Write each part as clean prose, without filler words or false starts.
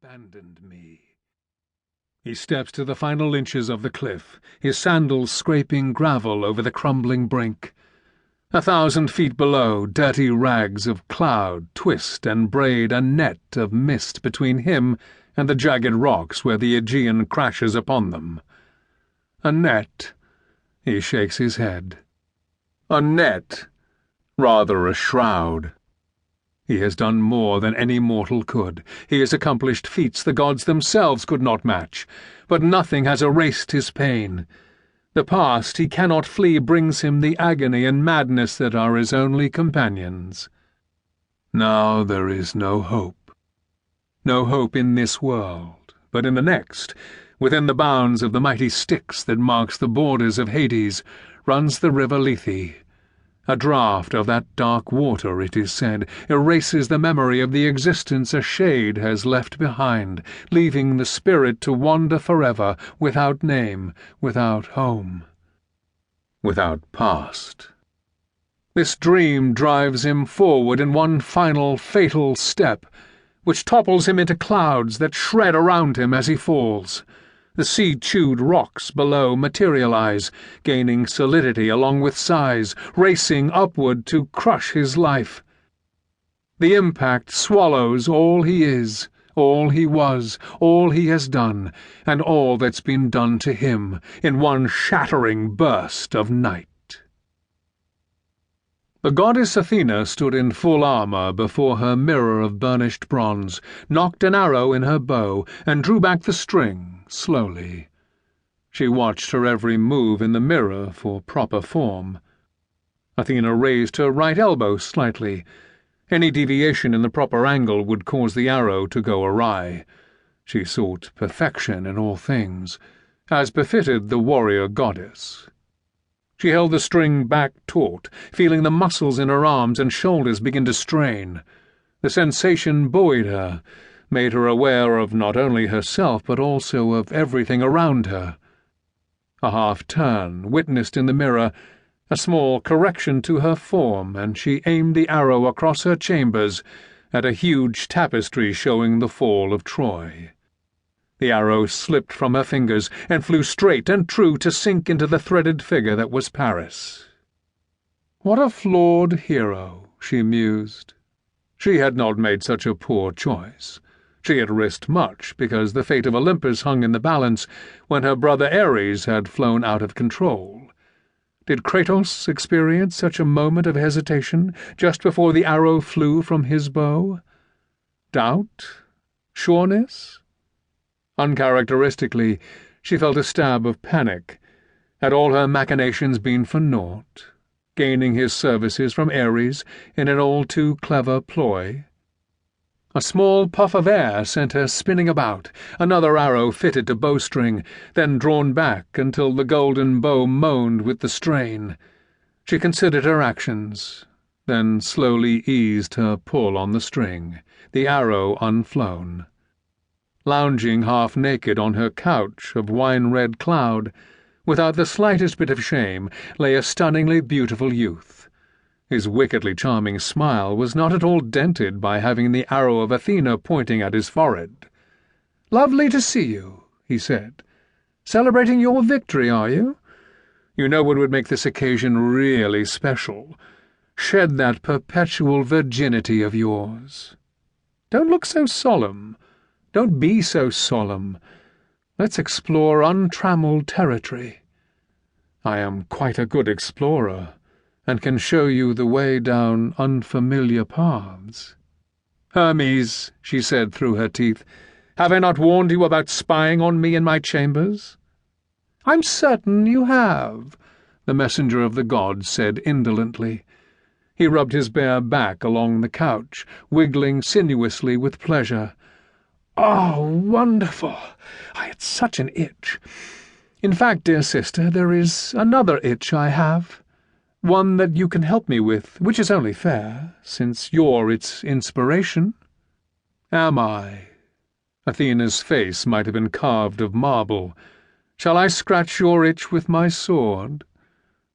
abandoned me. He steps to the final inches of the cliff, his sandals scraping gravel over the crumbling brink. 1,000 feet below, dirty rags of cloud twist and braid a net of mist between him and the jagged rocks where the Aegean crashes upon them. A net. He shakes his head. A net. Rather a shroud. He has done more than any mortal could. He has accomplished feats the gods themselves could not match, but nothing has erased his pain. The past he cannot flee brings him the agony and madness that are his only companions. Now there is no hope. No hope in this world, but in the next, within the bounds of the mighty Styx that marks the borders of Hades, runs the river Lethe. A draught of that dark water, it is said, erases the memory of the existence a shade has left behind, leaving the spirit to wander forever, without name, without home, without past. This dream drives him forward in one final fatal step, which topples him into clouds that shred around him as he falls. The sea-chewed rocks below materialize, gaining solidity along with size, racing upward to crush his life. The impact swallows all he is, all he was, all he has done, and all that's been done to him, in one shattering burst of night. The goddess Athena stood in full armor before her mirror of burnished bronze, nocked an arrow in her bow, and drew back the string, slowly. She watched her every move in the mirror for proper form. Athena raised her right elbow slightly. Any deviation in the proper angle would cause the arrow to go awry. She sought perfection in all things, as befitted the warrior goddess. She held the string back taut, feeling the muscles in her arms and shoulders begin to strain. The sensation buoyed her, made her aware of not only herself but also of everything around her. A half-turn, witnessed in the mirror, a small correction to her form, and she aimed the arrow across her chambers at a huge tapestry showing the fall of Troy. The arrow slipped from her fingers and flew straight and true to sink into the threaded figure that was Paris. What a flawed hero, she mused. She had not made such a poor choice. She had risked much because the fate of Olympus hung in the balance when her brother Ares had flown out of control. Did Kratos experience such a moment of hesitation just before the arrow flew from his bow? Doubt? Sureness? Uncharacteristically, she felt a stab of panic. Had all her machinations been for naught, gaining his services from Ares in an all-too-clever ploy? A small puff of air sent her spinning about, another arrow fitted to bowstring, then drawn back until the golden bow moaned with the strain. She considered her actions, then slowly eased her pull on the string, the arrow unflown. Lounging half-naked on her couch of wine-red cloud, without the slightest bit of shame, lay a stunningly beautiful youth. His wickedly charming smile was not at all dented by having the arrow of Athena pointing at his forehead. "Lovely to see you," he said. "Celebrating your victory, are you? You know what would make this occasion really special. Shed that perpetual virginity of yours. Don't look so solemn. Don't be so solemn. Let's explore untrammeled territory. I am quite a good explorer, and can show you the way down unfamiliar paths." "Hermes," she said through her teeth, "have I not warned you about spying on me in my chambers?" "I'm certain you have," the messenger of the gods said indolently. He rubbed his bare back along the couch, wiggling sinuously with pleasure. "Oh, wonderful! I had such an itch. In fact, dear sister, there is another itch I have. One that you can help me with, which is only fair, since you're its inspiration." "Am I?" Athena's face might have been carved of marble. "Shall I scratch your itch with my sword?"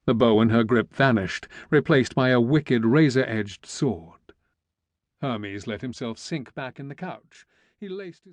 The bow in her grip vanished, replaced by a wicked razor-edged sword. Hermes let himself sink back in the couch. He laced his